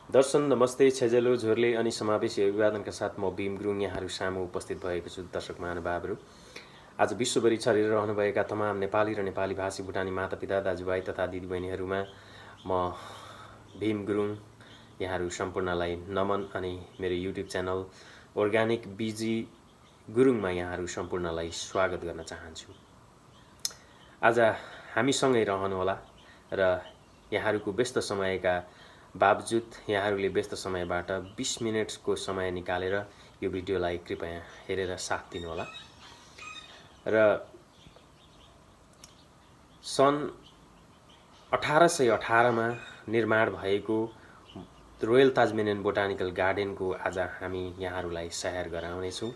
दर्शन नमस्ते छेजेलो झोर्ले अनि समावेशी अभिवादनका साथ म भीम गुरुङ यहाँहरू सामु उपस्थित भएको छु। दर्शक महानुभावहरू, आज विश्वभरि छरिएर रहनुभएका तमाम नेपाली र नेपाली भाषी भुटानी मातापिता दाजुभाइ तथा दिदीबहिनीहरूमा म भीम गुरुङ यहाँहरू सम्पूर्णलाई नमन अनि मेरो युट्युब च्यानल अर्ग्यानिक बिजी गुरुङमा यहाँहरू सम्पूर्णलाई स्वागत गर्न चाहन्छु। आज हामीसँगै रहनुहोला र यहाँहरूको व्यस्त समयका बावजुद यहाँहरूले व्यस्त समयबाट 20 मिनटको समय निकालेर यो भिडियोलाई कृपया हेरेर साथ दिनुहोला। र सन् 1818 मा निर्माण भएको रोयल ताजमेनियन बोटानिकल गार्डनको आज हामी यहाँहरूलाई सैर गराउनेछौँ।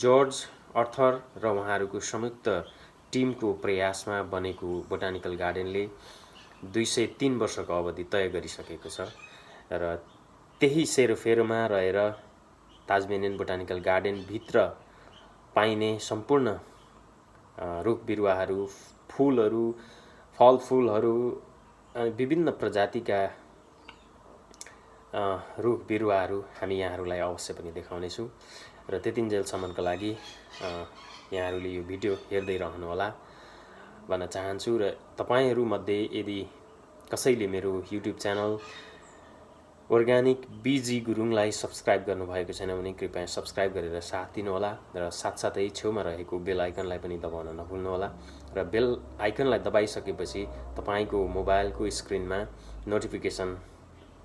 जर्ज अर्थर र उहाँहरूको संयुक्त टिमको प्रयासमा बनेको बोटानिकल गार्डनले 203 वर्षको अवधि तय गरिसकेको छ र त्यही सेरोफेरोमा रहेर ताजमेनियन बोटानिकल गार्डनभित्र पाइने सम्पूर्ण रुख बिरुवाहरू, फुलहरू, फलफुलहरू, विभिन्न प्रजातिका रुख बिरुवाहरू हामी यहाँहरूलाई अवश्य पनि देखाउनेछौँ र त्यतिन्जेलसम्मको लागि यहाँहरूले यो भिडियो हेर्दै रहनुहोला भन्न चाहन्छु। र तपाईहरुमध्ये यदि कसैले मेरो युट्युब च्यानल अर्ग्यानिक बिजी गुरुङलाई सब्स्क्राइब गर्नुभएको छैन भने कृपया सब्स्क्राइब गरेर साथ दिनुहोला र साथसाथै छेउमा रहेको बेल आइकनलाई पनि दबाउन नभुल्नुहोला। र बेल आइकनलाई दबाइसकेपछि तपाईको मोबाइलको स्क्रिनमा नोटिफिकेसन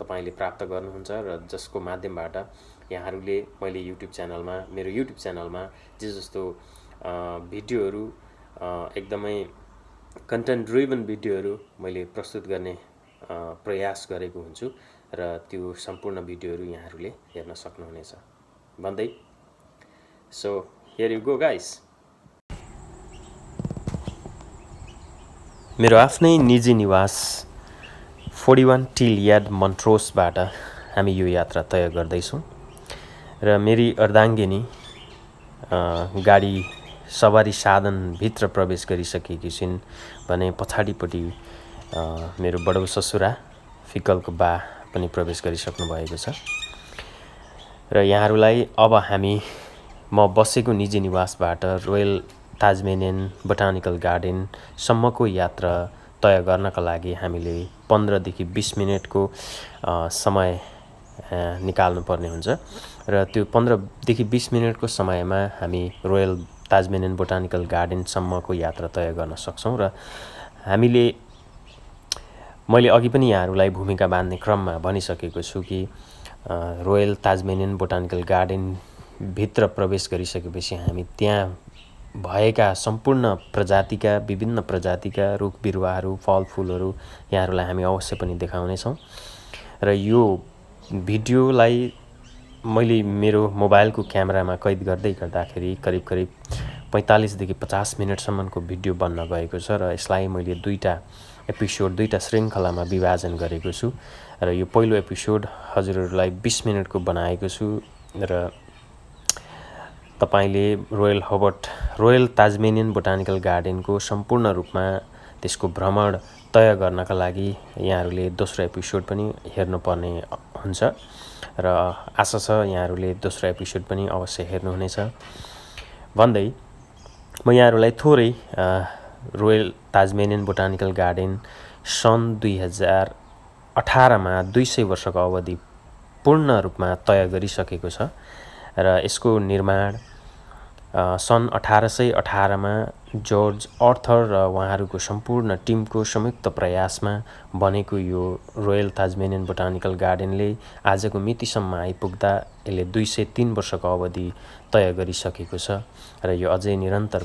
तपाईले प्राप्त गर्नुहुन्छ र जसको माध्यमबाट यहाँहरूले मैले मेरो युट्युब च्यानलमा जस्तो भिडियोहरू एकदमै कन्टेन्ट ड्रिभन भिडियोहरू मैले प्रस्तुत गर्ने प्रयास गरेको हुन्छु र त्यो सम्पूर्ण भिडियोहरू यहाँहरूले हेर्न सक्नुहुनेछ भन्दै so here you go guys. मेरो आफ्नै निजी निवास 41 टिल यार्ड मन्ट्रोसबाट हामी यो यात्रा तय गर्दैछौँ र मेरी अर्धाङ्गिनी गाडी सवारी साधनभित्र प्रवेश गरिसकेकी छिन् भने पछाडिपट्टि मेरो बडो ससुरा फिकलको बा पनि प्रवेश गरिसक्नु भएको छ र यहाँहरूलाई अब म बसेको निजी निवासबाट रोयल ताजमेनियन बोटानिकल गार्डनसम्मको यात्रा तय गर्नका लागि हामीले 15 देखि 20 मिनटको समय निकाल्नु पर्ने हुन्छ र त्यो 15 देखि 20 मिनटको समयमा हामी रोयल ताजमेनियन बोटानिकल गार्डनसम्मको यात्रा तय गर्न सक्छौँ। र मैले अघि पनि यहाँहरूलाई भूमिका बाँध्ने क्रममा भनिसकेको छु कि रोयल ताजमेनियन बोटानिकल गार्डनभित्र प्रवेश गरिसकेपछि हामी त्यहाँ भएका सम्पूर्ण विभिन्न प्रजातिका रुख बिरुवाहरू, फलफुलहरू यहाँहरूलाई हामी अवश्य पनि देखाउनेछौँ र यो भिडियोलाई मैले मेरो मोबाइलको क्यामेरामा कैद गर्दाखेरि करिब 45 देखि 50 मिनटसम्मको भिडियो बन्न गएको छ र यसलाई मैले दुईटा श्रृङ्खलामा विभाजन गरेको छु र यो पहिलो एपिसोड हजुरहरूलाई 20 मिनटको बनाएको छु र तपाईले रोयल ताजमेनियन बोटानिकल गार्डनको सम्पूर्ण रूपमा त्यसको भ्रमण तय गर्नका लागि यहाँहरूले दोस्रो एपिसोड पनि हेर्नुपर्ने हुन्छ र आशा छ यहाँहरूले दोस्रो एपिसोड पनि अवश्य हेर्नुहुनेछ भन्दै म यहाँहरूलाई थोरै रोयल ताजमेनियन बोटानिकल गार्डन सन् 2018 मा 200 वर्षको अवधि पूर्ण रूपमा तय गरिसकेको छ र यसको निर्माण सन् 1818 मा जर्ज अर्थर र उहाँहरूको सम्पूर्ण टिमको संयुक्त प्रयासमा बनेको यो रोयल ताजमेनियन बोटानिकल गार्डनले आजको मितिसम्म आइपुग्दा यसले 203 वर्षको अवधि तय गरिसकेको छ र यो अझै निरन्तर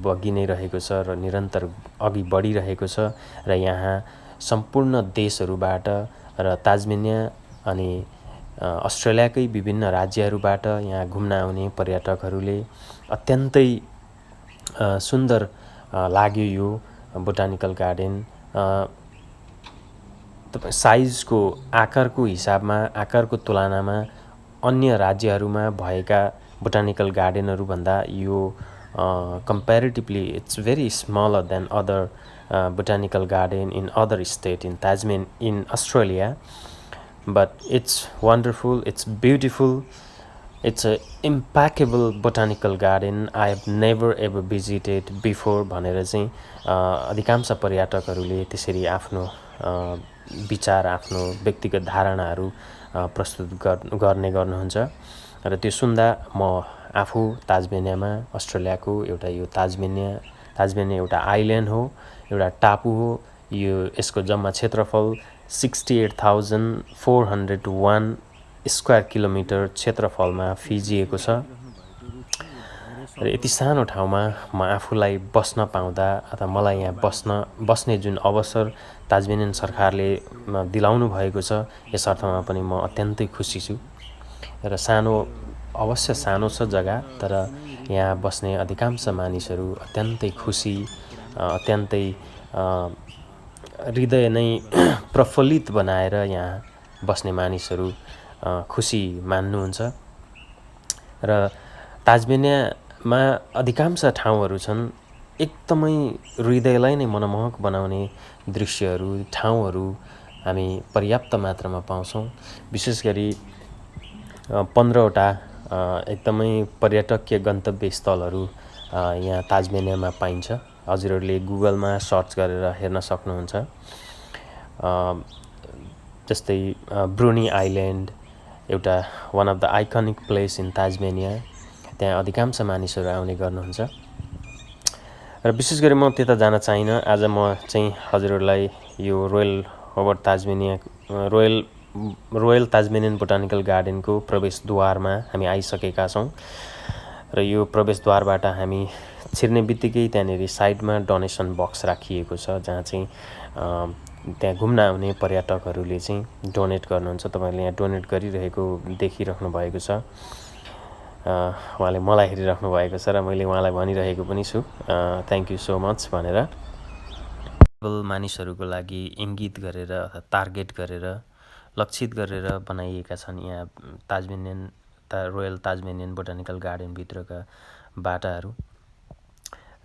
बगि नै रहेको छ र निरन्तर अघि बढिरहेको छ र यहाँ सम्पूर्ण देशहरूबाट र ताजमेनिया अनि अस्ट्रेलियाकै विभिन्न राज्यहरूबाट यहाँ घुम्न आउने पर्यटकहरूले अत्यन्तै सुन्दर लाग्यो यो बोटानिकल गार्डन। साइजको आकारको तुलनामा अन्य राज्यहरूमा भएका बोटानिकल गार्डनहरूभन्दा यो comparatively it's very smaller than other botanical garden in other state in Tasman in Australia but it's wonderful, it's beautiful, it's a impeccable botanical garden. I have never ever visited before भनेर चाहिँ अधिकांश पर्यटकहरूले त्यसरी आफ्नो विचार, आफ्नो व्यक्तिगत धारणाहरू प्रस्तुत गर्ने गर्नुहुन्छ। र त्यो सुन्दा म आफू ताजमेनियामा, अस्ट्रेलियाको एउटा यो ताजमेनिया एउटा आइल्यान्ड हो, एउटा टापु हो। यो यसको जम्मा क्षेत्रफल 68,401 स्क्वायर किलोमिटर क्षेत्रफलमा फिजिएको छ। र यति सानो ठाउँमा म आफूलाई बस्न पाउँदा अथवा मलाई यहाँ बस्ने जुन अवसर ताजमेनियन सरकारले दिलाउनु भएको छ, यस अर्थमा पनि म अत्यन्तै खुसी छु। र अवश्य सानो छ जग्गा, तर यहाँ बस्ने अधिकांश मानिसहरू अत्यन्तै खुसी, अत्यन्तै हृदय नै प्रफुल्लित बनाएर यहाँ बस्ने मानिसहरू खुसी मान्नुहुन्छ। र ताजमेनियामा अधिकांश ठाउँहरू छन् एकदमै हृदयलाई नै मनमोहक बनाउने दृश्यहरू, ठाउँहरू हामी पर्याप्त मात्रामा पाउँछौँ। विशेष गरी 15वटा एकदमै पर्यटकीय गन्तव्य स्थलहरू यहाँ ताजमेनियामा पाइन्छ। हजुरहरूले गुगलमा सर्च गरेर हेर्न सक्नुहुन्छ। जस्तै ब्रुनी आइल्यान्ड एउटा one of the iconic place in Tasmania, त्यहाँ अधिकांश मानिसहरू आउने गर्नुहुन्छ। र विशेष गरी म त्यता जान चाहिनँ। आज म चाहिँ हजुरहरूलाई यो रोयल ताजमेनियन बोटानिकल गार्डनको प्रवेशद्वारमा हामी आइसकेका छौँ। र यो प्रवेशद्वारबाट हामी छिर्ने बित्तिकै त्यहाँनिर साइडमा डोनेसन बक्स राखिएको छ, जहाँ चाहिँ त्यहाँ घुम्न आउने पर्यटकहरूले चाहिँ डोनेट गर्नुहुन्छ। तपाईँले यहाँ डोनेट गरिरहेको देखिराख्नु भएको छ। उहाँले मलाई हेरिराख्नु भएको छ र मैले उहाँलाई भनिरहेको पनि छु थ्याङ्क यू सो मच भनेर। मानिसहरूको लागि इङ्गित गरेर अथवा टार्गेट गरेर, लक्षित गरेर बनाइएका छन् यहाँ रोयल ताजमेनियन बोटानिकल गार्डनभित्रका बाटाहरू।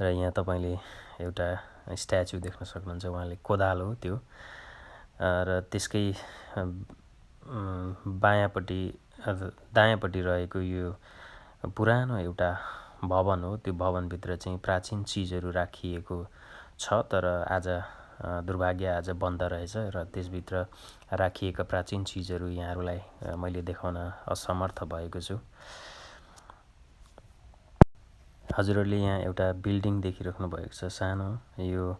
र यहाँ तपाईँले एउटा स्ट्याचु देख्न सक्नुहुन्छ, उहाँले कोदालो हो त्यो। र त्यसकै दायाँपट्टि रहेको यो पुरानो एउटा भवन हो। त्यो भवनभित्र चाहिँ प्राचीन चिजहरू राखिएको छ, तर आज दुर्भाग्य आज बन्द रहेछ। र त्यसभित्र राखिएका प्राचीन चिजहरू यहाँहरूलाई मैले देखाउन असमर्थ भएको छु। हजुरहरूले यहाँ एउटा बिल्डिङ देखिराख्नु भएको छ सानो। यो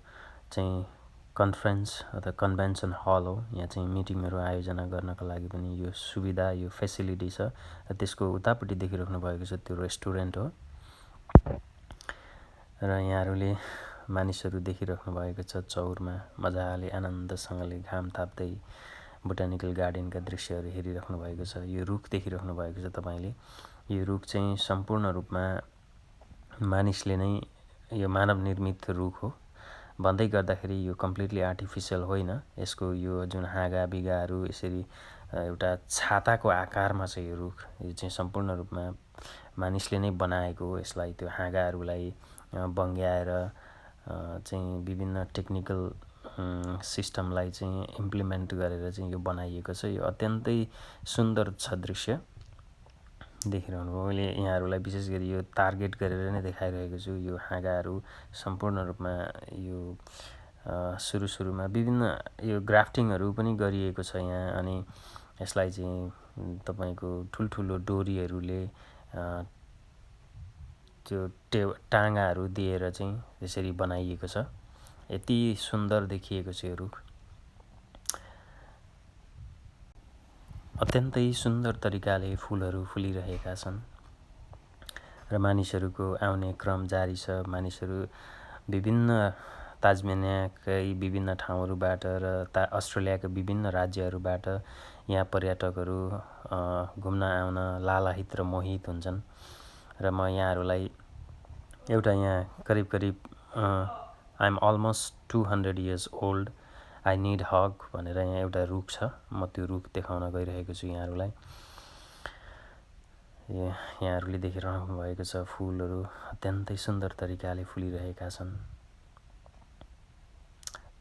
चाहिँ कन्फरेन्स अथवा कन्भेन्सन हल हो। यहाँ चाहिँ मिटिङहरू आयोजना गर्नका लागि पनि यो सुविधा, यो फेसिलिटी छ। र त्यसको उतापट्टि देखिराख्नु भएको छ त्यो रेस्टुरेन्ट हो। र यहाँहरूले मानिसहरू देखिराख्नु भएको छ चौरमा मजाले आनन्दसँगले घाम ताप्दै बोटानिकल गार्डनका दृश्यहरू हेरिराख्नु भएको छ। यो रुख देखिराख्नु भएको छ तपाईँले। यो रुख चाहिँ सम्पूर्ण रूपमा मानिसले नै, यो मानव निर्मित रुख हो। भन्दै गर्दाखेरि यो कम्प्लिटली आर्टिफिसियल होइन। यसको यो जुन हाँगाबिगाहरू यसरी एउटा छाताको आकारमा छ यो रुख। यो चाहिँ सम्पूर्ण रूपमा मानिसले नै बनाएको हो। यसलाई त्यो हाँगाहरूलाई बङ्ग्याएर चाहिँ विभिन्न टेक्निकल सिस्टमलाई चाहिँ इम्प्लिमेन्ट गरेर चाहिँ यो बनाइएको छ। यो अत्यन्तै सुन्दर छ दृश्य देखिरहनु भयो। मैले यहाँहरूलाई विशेष गरी यो टार्गेट गरेर नै देखाइरहेको छु। यो हाँगाहरू सम्पूर्ण रूपमा यो सुरुमा विभिन्न यो ग्राफ्टिङहरू पनि गरिएको छ यहाँ। अनि यसलाई चाहिँ तपाईँको ठुल्ठुलो डोरीहरूले त्यो टाँगाहरू दिएर चाहिँ यसरी बनाइएको छ। यति सुन्दर देखिएको छ यो रुख। अत्यन्तै सुन्दर तरिकाले फुलहरू फुलिरहेका छन् र मानिसहरूको आउने क्रम जारी छ। मानिसहरू विभिन्न ताजमेनियाकै विभिन्न ठाउँहरूबाट र अस्ट्रेलियाका विभिन्न राज्यहरूबाट यहाँ पर्यटकहरू घुम्न आउन लालाहित र मोहित हुन्छन्। र म यहाँहरूलाई एउटा यहाँ करिब I am almost 200 years old, I need hug भनेर यहाँ एउटा रुख छ। म त्यो रुख देखाउन गइरहेको छु यहाँहरूलाई। यहाँहरूले देखिरहनु भएको छ फुलहरू अत्यन्तै सुन्दर तरिकाले फुलिरहेका छन्।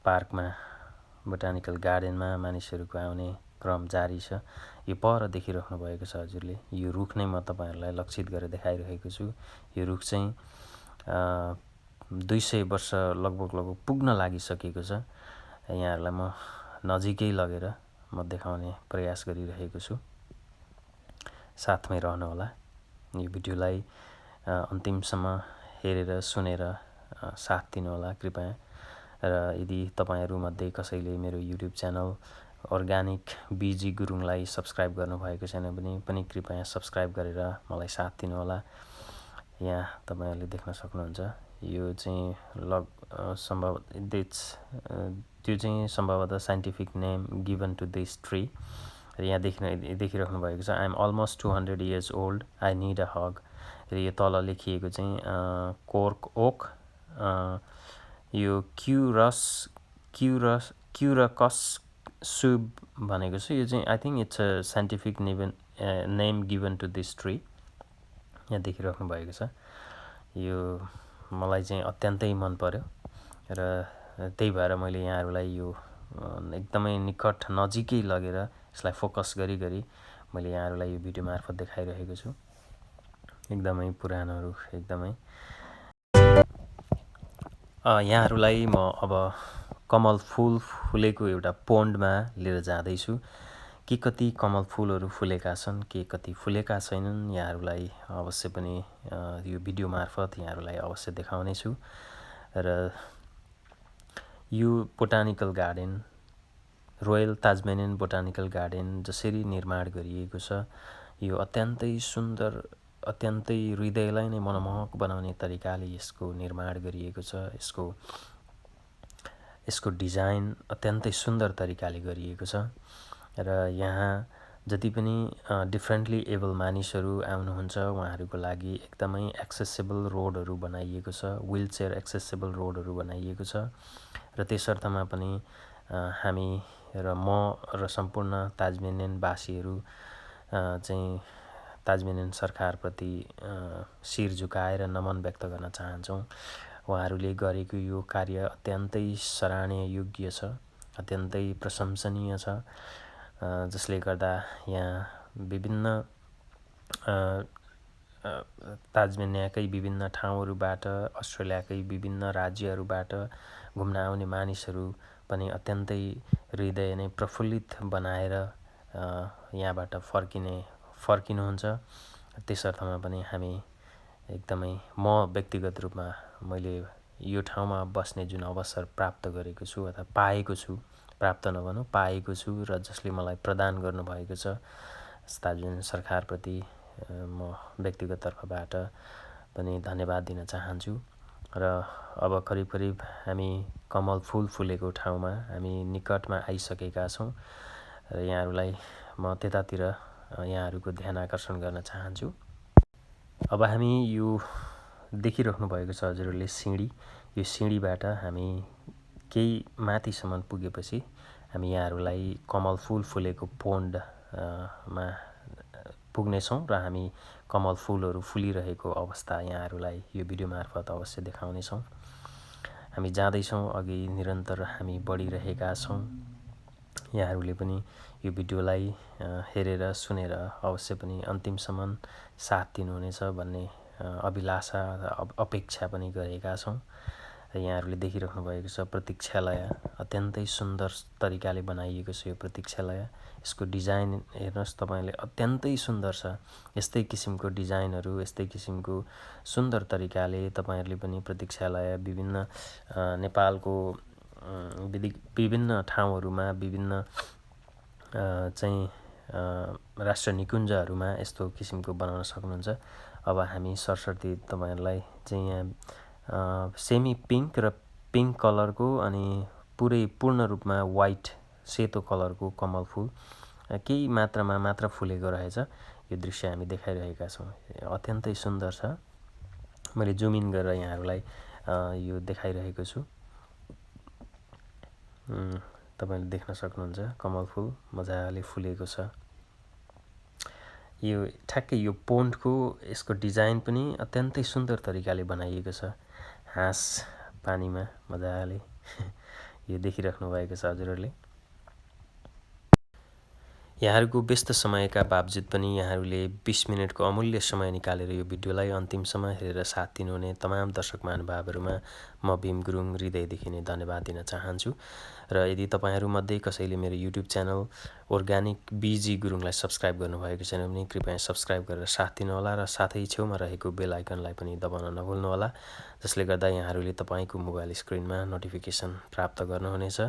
पार्कमा, बोटानिकल गार्डनमा मानिसहरूको आउने क्रम जारी छ। यो पर देखिराख्नु भएको छ हजुरले, यो रुख नै म तपाईँहरूलाई लक्षित गरेर देखाइरहेको छु। यो रुख चाहिँ 200 वर्ष लगभग पुग्न लागिसकेको छ। यहाँहरूलाई म नजिकै लगेर म देखाउने प्रयास गरिरहेको छु। साथमै रहनुहोला। यो भिडियोलाई अन्तिमसम्म हेरेर सुनेर साथ दिनुहोला कृपया। र यदि तपाईँहरूमध्ये कसैले मेरो युट्युब च्यानल अर्ग्यानिक बिजी गुरुङलाई सब्सक्राइब गर्नुभएको छैन भने पनि कृपया सब्सक्राइब गरेर मलाई साथ दिनुहोला। यहाँ तपाईँहरूले देख्न सक्नुहुन्छ, यो चाहिँ त्यो चाहिँ सम्भवतः scientific name given to this tree. र यहाँ देखिराख्नु भएको छ, I am almost 200 years old, I need a hug. र यो तल लेखिएको चाहिँ कोर्क ओक, यो क्युरकस सुब भनेको छ। यो चाहिँ I think it's a scientific name given to this tree. यहाँ देखिराख्नु भएको छ। यो मलाई चाहिँ अत्यन्तै मन पर्यो र त्यही भएर मैले यहाँहरूलाई यो एकदमै निकट नजिकै लगेर यसलाई फोकस गरी मैले यहाँहरूलाई यो भिडियो मार्फत देखाइरहेको छु। एकदमै पुरानो रुख, एकदमै। यहाँहरूलाई म अब कमल फुल फुलेको एउटा पोन्डमा लिएर जाँदैछु। के कति कमल फुलहरू फुलेका छन्, के कति फुलेका छैनन्, यहाँहरूलाई अवश्य पनि यो भिडियो मार्फत यहाँहरूलाई अवश्य देखाउनेछु। र यो botanical garden, royal Tasmanian botanical garden जसरी निर्माण गरिएको छ, यो अत्यन्तै सुन्दर, अत्यन्तै हृदयलाई नै मनमोहक बनाउने तरिकाले यसको निर्माण गरिएको छ। यसको डिजाइन अत्यन्तै सुन्दर तरिकाले गरिएको छ। र यहाँ जति पनि डिफ्रेन्टली एबल मानिसहरू आउनुहुन्छ उहाँहरूको लागि एकदमै एक्सेसिबल रोडहरू बनाइएको छ, व्हिलचेयर एक्सेसिबल रोडहरू बनाइएको छ। र त्यसर्थमा पनि हामी र म र सम्पूर्ण ताजमेनियनवासीहरू चाहिँ ताजमेनियन सरकारप्रति शिर झुकाएर नमन व्यक्त गर्न चाहन्छौँ। उहाँहरूले गरेको यो कार्य अत्यन्तै सराहनीय योग्य छ, अत्यन्तै प्रशंसनीय छ, जसले गर्दा यहाँ विभिन्न ताजमेनियाकै विभिन्न ठाउँहरूबाट, अस्ट्रेलियाकै विभिन्न राज्यहरूबाट घुम्न आउने मानिसहरू पनि अत्यन्तै हृदय नै प्रफुल्लित बनाएर यहाँबाट फर्किनुहुन्छ। त्यसर्थमा पनि हामी एकदमै, म व्यक्तिगत रूपमा मैले यो ठाउँमा बस्ने जुन अवसर प्राप्त गरेको छु अथवा पाएको छु, प्राप्त नभनौँ पाएको छु, र जसले मलाई प्रदान गर्नुभएको छ ताजमेनियन सरकारप्रति म व्यक्तिगत तर्फबाट पनि धन्यवाद दिन चाहन्छु। र अब करिब हामी कमल फुल फुलेको ठाउँमा हामी निकटमा आइसकेका छौँ। र यहाँहरूलाई म त्यतातिर यहाँहरूको ध्यान आकर्षण गर्न चाहन्छु। अब हामी यो देखिराख्नु भएको छ हजुरहरूले सिँढी, यो सिँढीबाट हामी केही माथिसम्म पुगेपछि हामी यहाँहरूलाई कमल फुल फुलेको पोन्डमा पुग्नेछौँ र हामी कमल फुलहरू फुलिरहेको अवस्था यहाँहरूलाई यो भिडियो मार्फत अवश्य देखाउनेछौँ। हामी जाँदैछौँ अघि, निरन्तर हामी बढिरहेका छौँ। यहाँहरूले पनि यो भिडियोलाई हेरेर सुनेर अवश्य पनि अन्तिमसम्म साथ दिनुहुनेछ भन्ने अभिलाषा अपेक्षा पनि गरेका छौँ। र यहाँहरूले देखिराख्नु भएको छ प्रतीक्षालय, अत्यन्तै सुन्दर तरिकाले बनाइएको छ यो प्रतीक्षालय। यसको डिजाइन हेर्नुहोस् तपाईँले, अत्यन्तै सुन्दर छ। यस्तै किसिमको डिजाइनहरू, यस्तै किसिमको सुन्दर तरिकाले तपाईँहरूले पनि प्रतीक्षालय विभिन्न नेपालको विभिन्न ठाउँहरूमा, विभिन्न चाहिँ राष्ट्र निकुञ्जहरूमा यस्तो किसिमको बनाउन सक्नुहुन्छ। अब हामी सरसर्ती तपाईँहरूलाई चाहिँ यहाँ सेमी पिङ्क र पिङ्क कलरको अनि पूर्ण रूपमा वाइट सेतो कलरको कमल फुल केही मात्रामा मात्र फुलेको रहेछ, यो दृश्य हामी देखाइरहेका छौँ। अत्यन्तै सुन्दर छ। मैले जुम इन गरेर यहाँहरूलाई यो देखाइरहेको छु। तपाईँले देख्न सक्नुहुन्छ कमल फुल मजाले फुलेको छ। यो ठ्याक्कै यो पोन्डको यसको डिजाइन पनि अत्यन्तै सुन्दर तरिकाले बनाइएको छ। हाँस पानीमा मजाले यो देखिराख्नु भएको छ हजुरहरूले। यहाँहरूको व्यस्त समयका बावजुद पनि यहाँहरूले 20 मिनटको अमूल्य समय निकालेर यो भिडियोलाई अन्तिमसम्म हेरेर साथ दिनुहुने तमाम दर्शक महानुभावहरूमा म भीम गुरुङ हृदयदेखि नै धन्यवाद दिन चाहन्छु। र यदि तपाईँहरूमध्ये कसैले मेरो युट्युब च्यानल अर्ग्यानिक बिजी गुरुङलाई सब्सक्राइब गर्नुभएको छैन भने कृपया सब्सक्राइब गरेर साथ दिनुहोला र साथै छेउमा रहेको बेल आइकनलाई पनि दबाउन नभुल्नुहोला, जसले गर्दा यहाँहरूले तपाईँको मोबाइल स्क्रिनमा नोटिफिकेसन प्राप्त गर्नुहुनेछ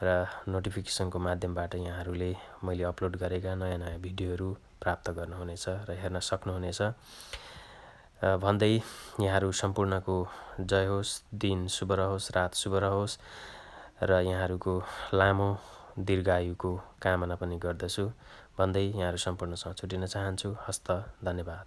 र नोटिफिकेसनको माध्यमबाट यहाँहरूले मैले अपलोड गरेका नयाँ नयाँ भिडियोहरू प्राप्त गर्नुहुनेछ र हेर्न सक्नुहुनेछ भन्दै यहाँहरू सम्पूर्णको जय होस्, दिन शुभ रहोस्, रात शुभ रहोस् र यहाँहरूको लामो दीर्घायुको कामना पनि गर्दछु भन्दै यहाँहरू सम्पूर्णसँग छुटिन चाहन्छु। हस्त, धन्यवाद।